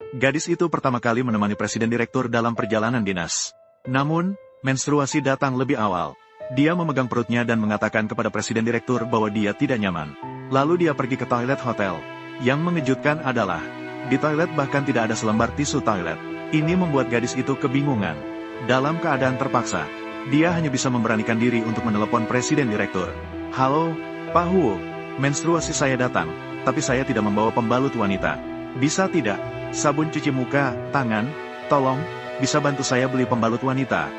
Gadis itu pertama kali menemani presiden direktur dalam perjalanan dinas. Namun, menstruasi datang lebih awal. Dia memegang perutnya dan mengatakan kepada presiden direktur bahwa dia tidak nyaman. Lalu dia pergi ke toilet hotel. Yang mengejutkan adalah, di toilet bahkan tidak ada selembar tisu toilet. Ini membuat gadis itu kebingungan. Dalam keadaan terpaksa, dia hanya bisa memberanikan diri untuk menelepon presiden direktur. Halo, Pak Huo, menstruasi saya datang, tapi saya tidak membawa pembalut wanita. Bisa tidak? Sabun cuci muka, tangan, tolong, bisa bantu saya beli pembalut wanita.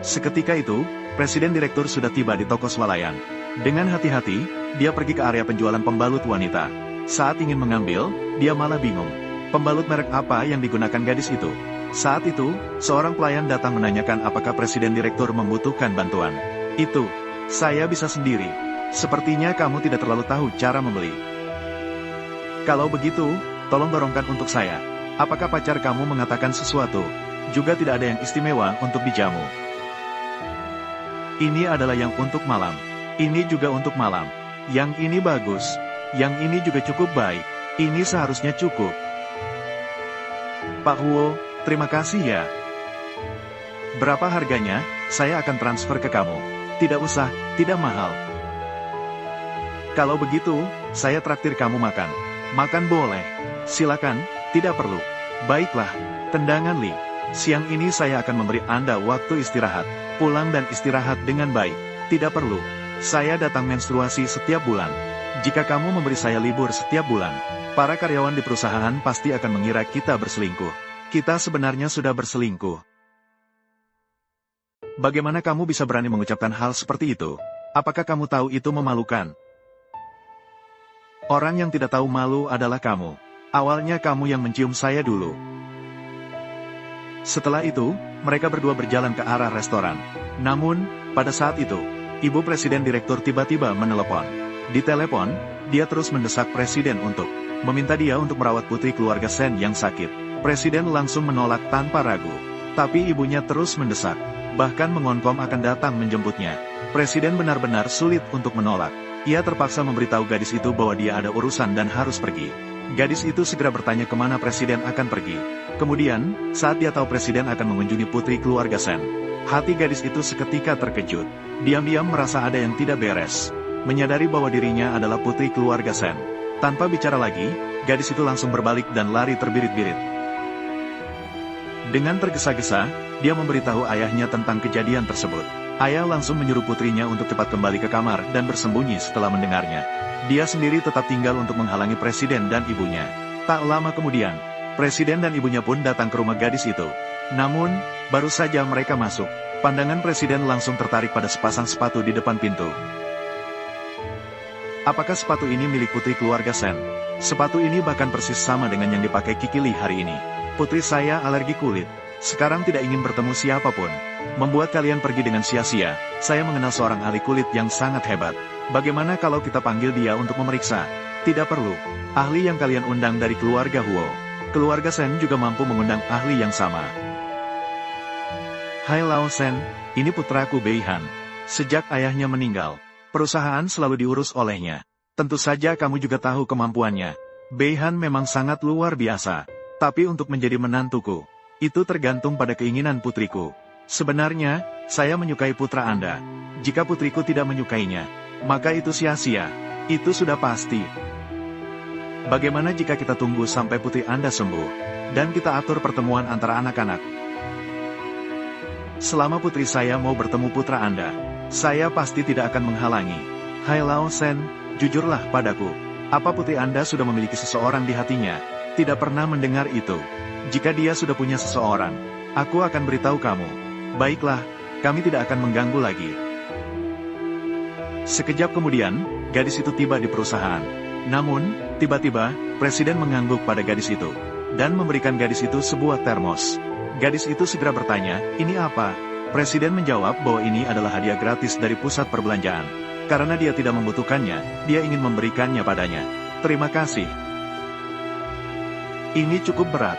Seketika itu, presiden direktur sudah tiba di toko swalayan. Dengan hati-hati, dia pergi ke area penjualan pembalut wanita. Saat ingin mengambil, dia malah bingung. Pembalut merek apa yang digunakan gadis itu? Saat itu, seorang pelayan datang menanyakan apakah presiden direktur membutuhkan bantuan. Itu, saya bisa sendiri. Sepertinya kamu tidak terlalu tahu cara membeli. Kalau begitu, tolong dorongkan untuk saya. Apakah pacar kamu mengatakan sesuatu? Juga tidak ada yang istimewa untuk dijamu. Ini adalah yang untuk malam. Ini juga untuk malam. Yang ini bagus. Yang ini juga cukup baik. Ini seharusnya cukup. Pak Huo, terima kasih ya. Berapa harganya? Saya akan transfer ke kamu. Tidak usah, tidak mahal. Kalau begitu, saya traktir kamu makan. Makan boleh. Silakan, tidak perlu. Baiklah, tendangan Li. Siang ini saya akan memberi Anda waktu istirahat. Pulang dan istirahat dengan baik. Tidak perlu. Saya datang menstruasi setiap bulan. Jika kamu memberi saya libur setiap bulan, para karyawan di perusahaan pasti akan mengira kita berselingkuh. Kita sebenarnya sudah berselingkuh. Bagaimana kamu bisa berani mengucapkan hal seperti itu? Apakah kamu tahu itu memalukan? Orang yang tidak tahu malu adalah kamu. Awalnya kamu yang mencium saya dulu. Setelah itu, mereka berdua berjalan ke arah restoran. Namun, pada saat itu, ibu presiden direktur tiba-tiba menelepon. Di telepon, dia terus mendesak presiden untuk meminta dia untuk merawat putri keluarga Sen yang sakit. Presiden langsung menolak tanpa ragu. Tapi ibunya terus mendesak, bahkan mengonfirm akan datang menjemputnya. Presiden benar-benar sulit untuk menolak. Ia terpaksa memberitahu gadis itu bahwa dia ada urusan dan harus pergi. Gadis itu segera bertanya kemana presiden akan pergi. Kemudian, saat dia tahu presiden akan mengunjungi putri keluarga Sen, hati gadis itu seketika terkejut. Diam-diam merasa ada yang tidak beres. Menyadari bahwa dirinya adalah putri keluarga Sen. Tanpa bicara lagi, gadis itu langsung berbalik dan lari terbirit-birit. Dengan tergesa-gesa, dia memberitahu ayahnya tentang kejadian tersebut. Ayah langsung menyuruh putrinya untuk cepat kembali ke kamar dan bersembunyi setelah mendengarnya. Dia sendiri tetap tinggal untuk menghalangi presiden dan ibunya. Tak lama kemudian, presiden dan ibunya pun datang ke rumah gadis itu. Namun, baru saja mereka masuk, pandangan presiden langsung tertarik pada sepasang sepatu di depan pintu. Apakah sepatu ini milik putri keluarga Sen? Sepatu ini bahkan persis sama dengan yang dipakai Kiki Lee hari ini. Putri saya alergi kulit. Sekarang tidak ingin bertemu siapapun. Membuat kalian pergi dengan sia-sia. Saya mengenal seorang ahli kulit yang sangat hebat. Bagaimana kalau kita panggil dia untuk memeriksa? Tidak perlu. Ahli yang kalian undang dari keluarga Huo. Keluarga Sen juga mampu mengundang ahli yang sama. Hai Lao Sen, ini putraku Bei Han. Sejak ayahnya meninggal, perusahaan selalu diurus olehnya. Tentu saja kamu juga tahu kemampuannya. Bei Han memang sangat luar biasa. Tapi untuk menjadi menantuku, itu tergantung pada keinginan putriku. Sebenarnya, saya menyukai putra Anda. Jika putriku tidak menyukainya, maka itu sia-sia. Itu sudah pasti. Bagaimana jika kita tunggu sampai putri Anda sembuh, dan kita atur pertemuan antara anak-anak? Selama putri saya mau bertemu putra Anda, saya pasti tidak akan menghalangi. Hai Lao Sen, jujurlah padaku. Apa putri Anda sudah memiliki seseorang di hatinya? Tidak pernah mendengar itu. Jika dia sudah punya seseorang, aku akan beritahu kamu. Baiklah, kami tidak akan mengganggu lagi. Sekejap kemudian, gadis itu tiba di perusahaan. Namun, tiba-tiba, presiden mengangguk pada gadis itu, dan memberikan gadis itu sebuah termos. Gadis itu segera bertanya, ini apa? Presiden menjawab bahwa ini adalah hadiah gratis dari pusat perbelanjaan. Karena dia tidak membutuhkannya, dia ingin memberikannya padanya. Terima kasih. Ini cukup berat.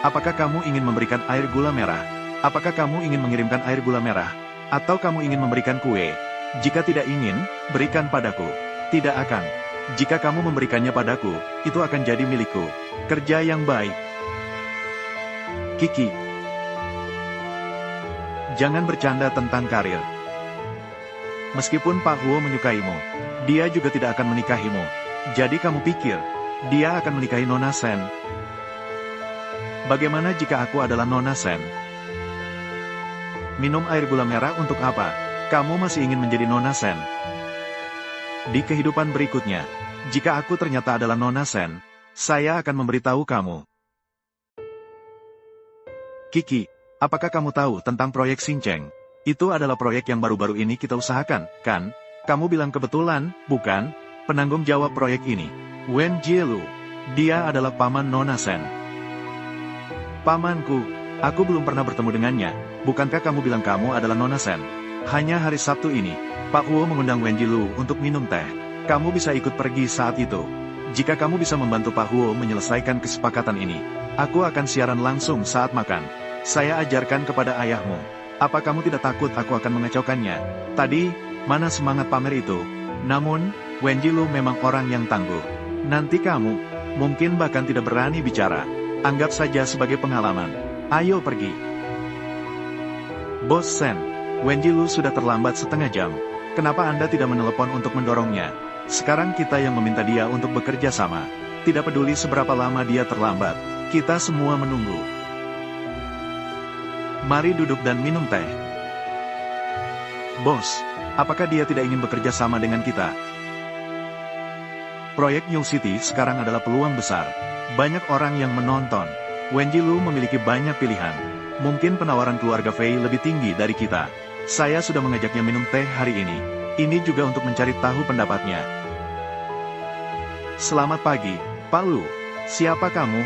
Apakah kamu ingin memberikan air gula merah? Apakah kamu ingin mengirimkan air gula merah? Atau kamu ingin memberikan kue? Jika tidak ingin, berikan padaku. Tidak akan. Jika kamu memberikannya padaku, itu akan jadi milikku. Kerja yang baik. Kiki. Jangan bercanda tentang karir. Meskipun Pak Huo menyukaimu, dia juga tidak akan menikahimu. Jadi kamu pikir, dia akan menikahi Nona Sen? Bagaimana jika aku adalah Nona Sen? Minum air gula merah untuk apa? Kamu masih ingin menjadi Nona Sen? Di kehidupan berikutnya, jika aku ternyata adalah Nona Sen, saya akan memberitahu kamu. Kiki, apakah kamu tahu tentang proyek Xincheng? Itu adalah proyek yang baru-baru ini kita usahakan, kan? Kamu bilang kebetulan, bukan? Penanggung jawab proyek ini, Wen Jielu. Dia adalah paman Nona Sen. Pamanku, aku belum pernah bertemu dengannya. Bukankah kamu bilang kamu adalah Nona Sen? Hanya hari Sabtu ini, Pak Huo mengundang Wen Jielu untuk minum teh. Kamu bisa ikut pergi saat itu. Jika kamu bisa membantu Pak Huo menyelesaikan kesepakatan ini, aku akan siaran langsung saat makan. Saya ajarkan kepada ayahmu. Apa kamu tidak takut aku akan mengacaukannya? Tadi, mana semangat pamer itu? Namun, Wen Jielu memang orang yang tangguh. Nanti kamu, mungkin bahkan tidak berani bicara. Anggap saja sebagai pengalaman. Ayo pergi. Bos Sen, Wen Jielu sudah terlambat setengah jam. Kenapa Anda tidak menelepon untuk mendorongnya? Sekarang kita yang meminta dia untuk bekerja sama. Tidak peduli seberapa lama dia terlambat. Kita semua menunggu. Mari duduk dan minum teh. Bos, apakah dia tidak ingin bekerja sama dengan kita? Proyek New City sekarang adalah peluang besar. Banyak orang yang menonton. Wen Jielu memiliki banyak pilihan. Mungkin penawaran keluarga Fei lebih tinggi dari kita. Saya sudah mengajaknya minum teh hari ini. Ini juga untuk mencari tahu pendapatnya. Selamat pagi, Pak Lu. Siapa kamu?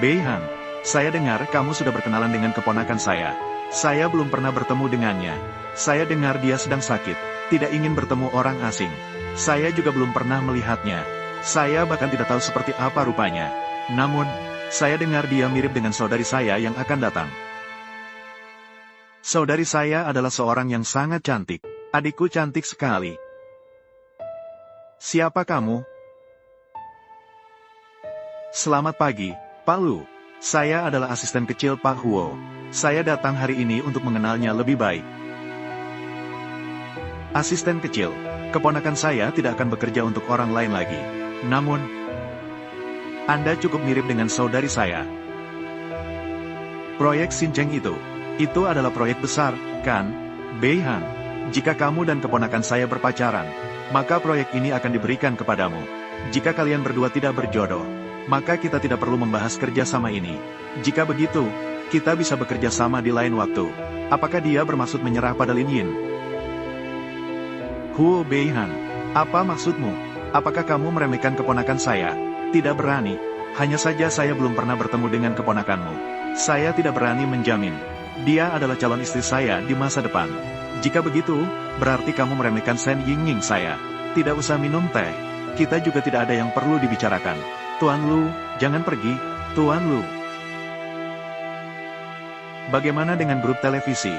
Beihan. Saya dengar kamu sudah berkenalan dengan keponakan saya. Saya belum pernah bertemu dengannya. Saya dengar dia sedang sakit, tidak ingin bertemu orang asing. Saya juga belum pernah melihatnya. Saya bahkan tidak tahu seperti apa rupanya. Namun, saya dengar dia mirip dengan saudari saya yang akan datang. Saudari saya adalah seorang yang sangat cantik. Adikku cantik sekali. Siapa kamu? Selamat pagi, Pak Lu. Saya adalah asisten kecil Pak Huo. Saya datang hari ini untuk mengenalnya lebih baik. Asisten kecil, keponakan saya tidak akan bekerja untuk orang lain lagi. Namun, Anda cukup mirip dengan saudari saya. Proyek Xincheng itu adalah proyek besar, kan, Beihan? Jika kamu dan keponakan saya berpacaran, maka proyek ini akan diberikan kepadamu. Jika kalian berdua tidak berjodoh, maka kita tidak perlu membahas kerjasama ini. Jika begitu, kita bisa bekerja sama di lain waktu. Apakah dia bermaksud menyerah pada Lin Yin? Huo Beihan, apa maksudmu? Apakah kamu meremehkan keponakan saya? Tidak berani. Hanya saja saya belum pernah bertemu dengan keponakanmu. Saya tidak berani menjamin. Dia adalah calon istri saya di masa depan. Jika begitu, berarti kamu meremehkan Sen Yingying saya. Tidak usah minum teh. Kita juga tidak ada yang perlu dibicarakan. Tuan Lu, jangan pergi, Tuan Lu. Bagaimana dengan grup televisi?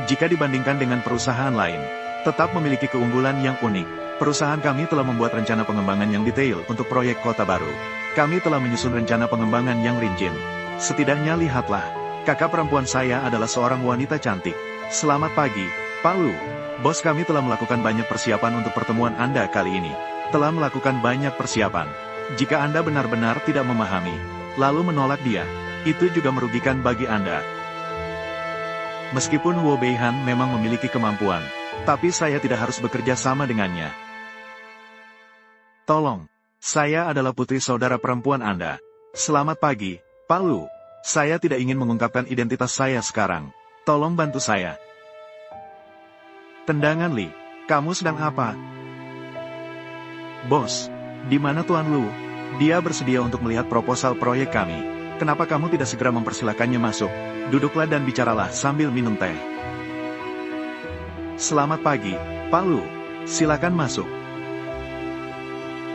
Jika dibandingkan dengan perusahaan lain, tetap memiliki keunggulan yang unik. Perusahaan kami telah membuat rencana pengembangan yang detail untuk proyek kota baru. Kami telah menyusun rencana pengembangan yang rinci. Setidaknya lihatlah, kakak perempuan saya adalah seorang wanita cantik. Selamat pagi, Pak Lu. Bos kami telah melakukan banyak persiapan untuk pertemuan Anda kali ini. Telah melakukan banyak persiapan. Jika Anda benar-benar tidak memahami, lalu menolak dia, itu juga merugikan bagi Anda. Meskipun Huo Beihan memang memiliki kemampuan, tapi saya tidak harus bekerja sama dengannya. Tolong, saya adalah putri saudara perempuan Anda. Selamat pagi, Pak Lu. Saya tidak ingin mengungkapkan identitas saya sekarang. Tolong bantu saya. Tendangan Li, kamu sedang apa? Bos, di mana Tuan Lu? Dia bersedia untuk melihat proposal proyek kami. Kenapa kamu tidak segera mempersilakannya masuk? Duduklah dan bicaralah sambil minum teh. Selamat pagi, Pak Lu. Silakan masuk.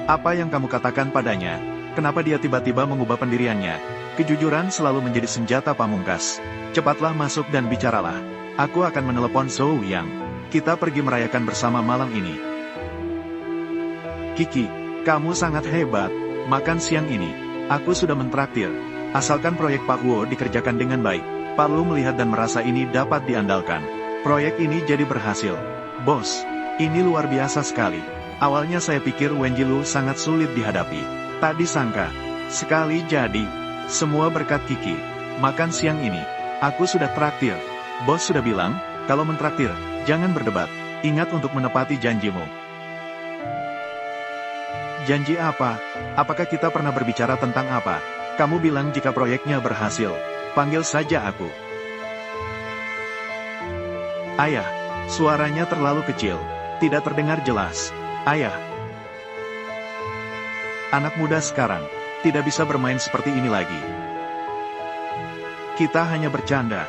Apa yang kamu katakan padanya? Kenapa dia tiba-tiba mengubah pendiriannya? Kejujuran selalu menjadi senjata pamungkas. Cepatlah masuk dan bicaralah. Aku akan menelepon Zhou Yang. Kita pergi merayakan bersama malam ini. Kiki, Kamu sangat hebat. Makan siang ini, aku sudah mentraktir. Asalkan proyek Pak Huo dikerjakan dengan baik, Pak Lu melihat dan merasa ini dapat diandalkan. Proyek ini jadi berhasil. Bos, ini luar biasa sekali. Awalnya saya pikir Wen Jilu sangat sulit dihadapi. Tak disangka, sekali jadi. Semua berkat Kiki. Makan siang ini, aku sudah traktir. Bos sudah bilang, kalau mentraktir, jangan berdebat. Ingat untuk menepati janjimu. Janji apa? Apakah kita pernah berbicara tentang apa? Kamu bilang jika proyeknya berhasil. Panggil saja aku. Ayah, suaranya terlalu kecil. Tidak terdengar jelas. Ayah. Anak muda sekarang, tidak bisa bermain seperti ini lagi. Kita hanya bercanda.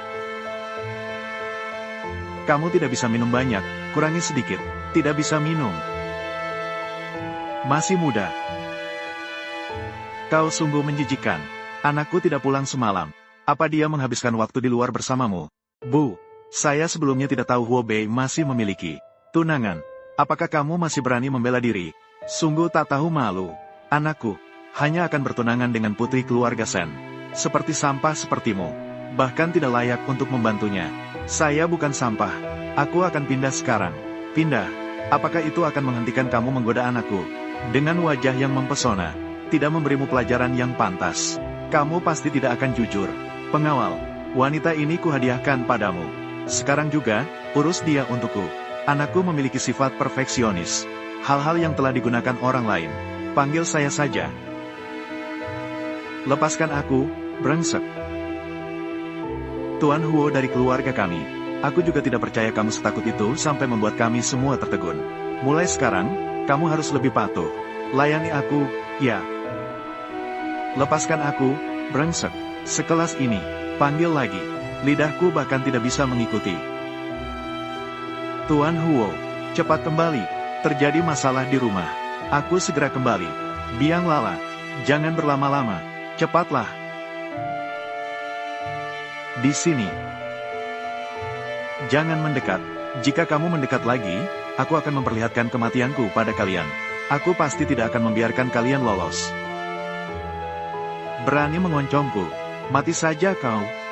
Kamu tidak bisa minum banyak, kurangi sedikit. Tidak bisa minum. Masih muda. Kau sungguh menjijikkan. Anakku tidak pulang semalam. Apa dia menghabiskan waktu di luar bersamamu? Bu, saya sebelumnya tidak tahu Huo Bei masih memiliki tunangan. Apakah kamu masih berani membela diri? Sungguh tak tahu malu. Anakku, hanya akan bertunangan dengan putri keluarga Sen. Seperti sampah sepertimu. Bahkan tidak layak untuk membantunya. Saya bukan sampah. Aku akan pindah sekarang. Pindah. Apakah itu akan menghentikan kamu menggoda anakku? Dengan wajah yang mempesona, tidak memberimu pelajaran yang pantas. Kamu pasti tidak akan jujur. Pengawal, wanita ini kuhadiahkan padamu. Sekarang juga, urus dia untukku. Anakku memiliki sifat perfeksionis. Hal-hal yang telah digunakan orang lain. Panggil saya saja. Lepaskan aku, brengsek. Tuan Huo dari keluarga kami. Aku juga tidak percaya kamu setakut itu sampai membuat kami semua tertegun. Mulai sekarang, kamu harus lebih patuh. Layani aku, ya. Lepaskan aku, brengsek. Sekelas ini, panggil lagi. Lidahku bahkan tidak bisa mengikuti. Tuan Huo, cepat kembali. Terjadi masalah di rumah. Aku segera kembali. Biang Lala, jangan berlama-lama. Cepatlah. Di sini. Jangan mendekat. Jika kamu mendekat lagi, aku akan memperlihatkan kematianku pada kalian. Aku pasti tidak akan membiarkan kalian lolos. Berani mengoncomku. Mati saja kau.